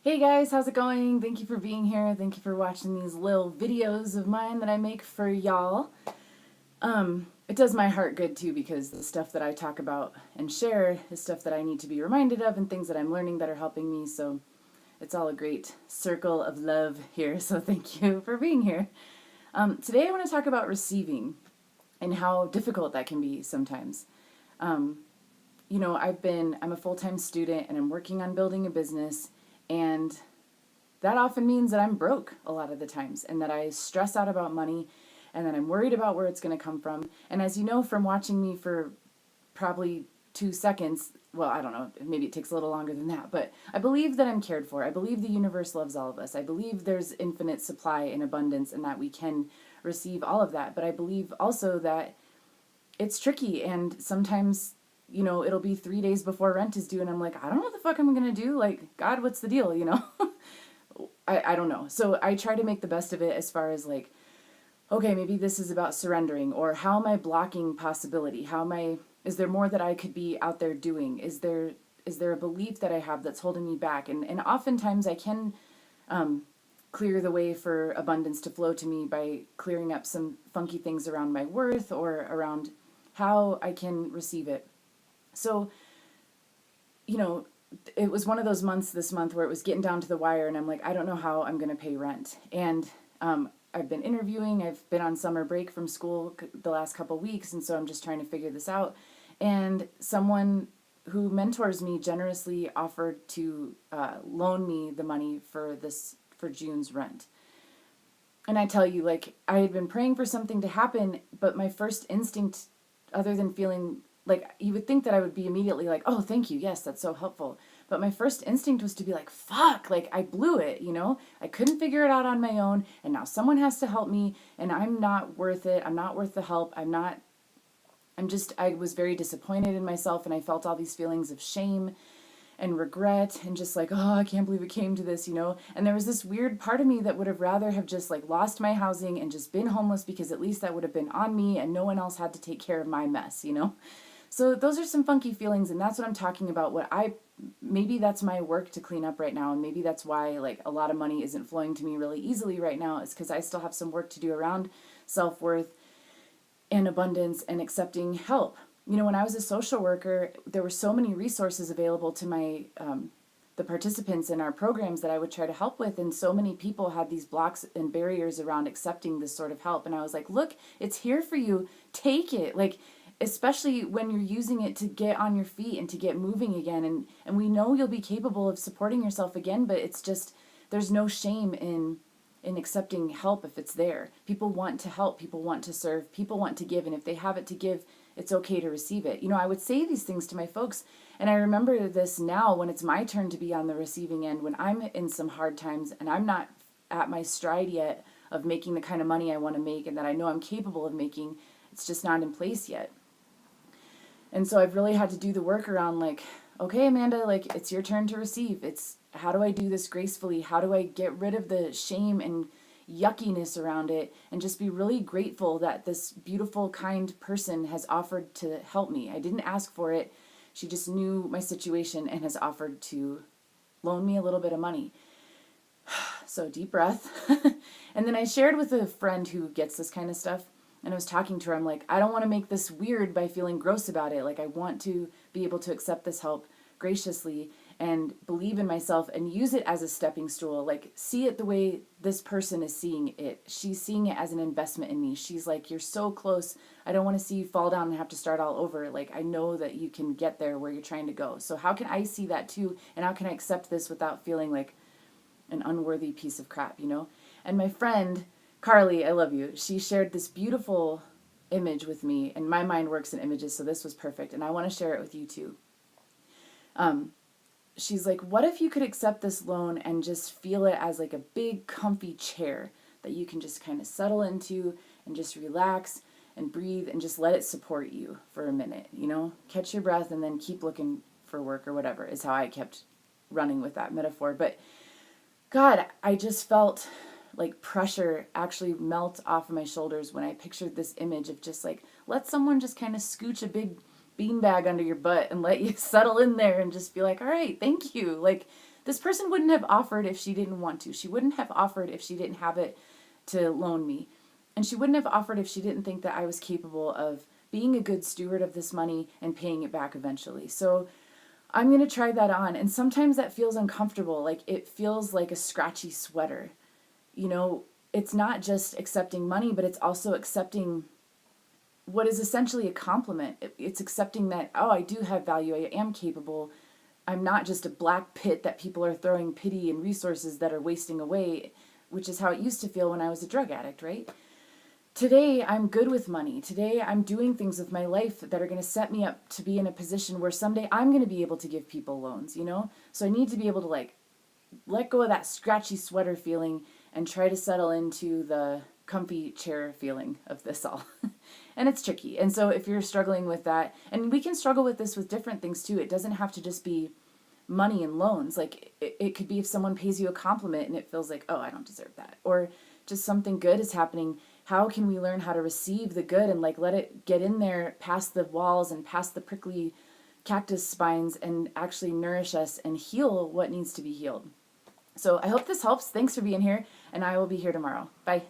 Hey guys, how's it going? Thank you for being here. Thank you for watching these little videos of mine that I make for y'all. It does my heart good too because the stuff that I talk about and share is stuff that I need to be reminded of and things that I'm learning that are helping me. So it's all a great circle of love here. So thank you for being here. Today I want to talk about receiving and how difficult that can be sometimes. Um, I'm a full-time student and I'm working on building a business, and that often means that I'm broke a lot of the times and that I stress out about money and that I'm worried about where it's going to come from. And as you know from watching me for probably 2 seconds, well, I don't know, maybe it takes a little longer than that, but I believe that I'm cared for. I believe the universe loves all of us. I believe there's infinite supply and abundance and that we can receive all of that. But I believe also that it's tricky, and sometimes it'll be 3 days before rent is due and I'm like, I don't know what the fuck I'm gonna do. Like, God, what's the deal? I don't know. So I try to make the best of it as far as like, okay, maybe this is about surrendering, or how am I blocking possibility? Is there more that I could be out there doing? Is there a belief that I have that's holding me back? And oftentimes I can clear the way for abundance to flow to me by clearing up some funky things around my worth or around how I can receive it. So, it was one of those months this month where it was getting down to the wire, and I'm like, I don't know how I'm going to pay rent. And I've been interviewing, I've been on summer break from school the last couple weeks, and so I'm just trying to figure this out. And someone who mentors me generously offered to loan me the money for June's rent. And I tell you, like, I had been praying for something to happen, but my first instinct, other than feeling like, you would think that I would be immediately like, oh, thank you, yes, that's so helpful. But my first instinct was to be like, fuck, like, I blew it. I couldn't figure it out on my own, and now someone has to help me, and I'm not worth it. I'm not worth the help. I was very disappointed in myself, and I felt all these feelings of shame and regret and just like, oh, I can't believe it came to this. And there was this weird part of me that would have rather have just like lost my housing and just been homeless, because at least that would have been on me and no one else had to take care of my mess. So those are some funky feelings, and that's what I'm talking about. Maybe that's my work to clean up right now, and maybe that's why like a lot of money isn't flowing to me really easily right now, is because I still have some work to do around self-worth and abundance and accepting help. When I was a social worker, there were so many resources available to the participants in our programs that I would try to help with, and so many people had these blocks and barriers around accepting this sort of help. And I was like, look, it's here for you. Take it. Like, especially when you're using it to get on your feet and to get moving again. And we know you'll be capable of supporting yourself again, but it's just, there's no shame in accepting help if it's there. People want to help, people want to serve, people want to give, and if they have it to give, it's okay to receive it. I would say these things to my folks, and I remember this now when it's my turn to be on the receiving end, when I'm in some hard times and I'm not at my stride yet of making the kind of money I want to make and that I know I'm capable of making. It's just not in place yet. And so I've really had to do the work around like, okay, Amanda, like, it's your turn to receive. It's, how do I do this gracefully? How do I get rid of the shame and yuckiness around it and just be really grateful that this beautiful, kind person has offered to help me? I didn't ask for it. She just knew my situation and has offered to loan me a little bit of money. So deep breath. And then I shared with a friend who gets this kind of stuff, and I was talking to her. I'm like, I don't want to make this weird by feeling gross about it. Like, I want to be able to accept this help graciously and believe in myself and use it as a stepping stool. Like, see it the way this person is seeing it. She's seeing it as an investment in me. She's like, you're so close. I don't want to see you fall down and have to start all over. Like, I know that you can get there where you're trying to go. So how can I see that too? And how can I accept this without feeling like an unworthy piece of crap? And my friend Carly, I love you, she shared this beautiful image with me, and my mind works in images, so this was perfect, and I want to share it with you too. She's like, what if you could accept this loan and just feel it as like a big comfy chair that you can just kind of settle into and just relax and breathe and just let it support you for a minute, catch your breath and then keep looking for work or whatever, is how I kept running with that metaphor. But God, I just felt like pressure actually melt off of my shoulders when I pictured this image of just like, let someone just kind of scooch a big beanbag under your butt and let you settle in there and just be like, all right, thank you. Like, This person wouldn't have offered if she didn't want to. She wouldn't have offered if she didn't have it to loan me. And she wouldn't have offered if she didn't think that I was capable of being a good steward of this money and paying it back eventually. So I'm going to try that on. And sometimes that feels uncomfortable. Like it feels like a scratchy sweater. You know, it's not just accepting money, but it's also accepting what is essentially a compliment. It's accepting that, oh, I do have value. I am capable. I'm not just a black pit that people are throwing pity and resources that are wasting away, which is how it used to feel when I was a drug addict, right? Today, I'm good with money. Today, I'm doing things with my life that are going to set me up to be in a position where someday I'm going to be able to give people loans, you know? So I need to be able to like let go of that scratchy sweater feeling and try to settle into the comfy chair feeling of this all. And it's tricky. And so if you're struggling with that, and we can struggle with this with different things too. It doesn't have to just be money and loans. Like it could be if someone pays you a compliment and it feels like, oh, I don't deserve that. Or just something good is happening. How can we learn how to receive the good and like let it get in there past the walls and past the prickly cactus spines and actually nourish us and heal what needs to be healed? So I hope this helps. Thanks for being here, and I will be here tomorrow. Bye.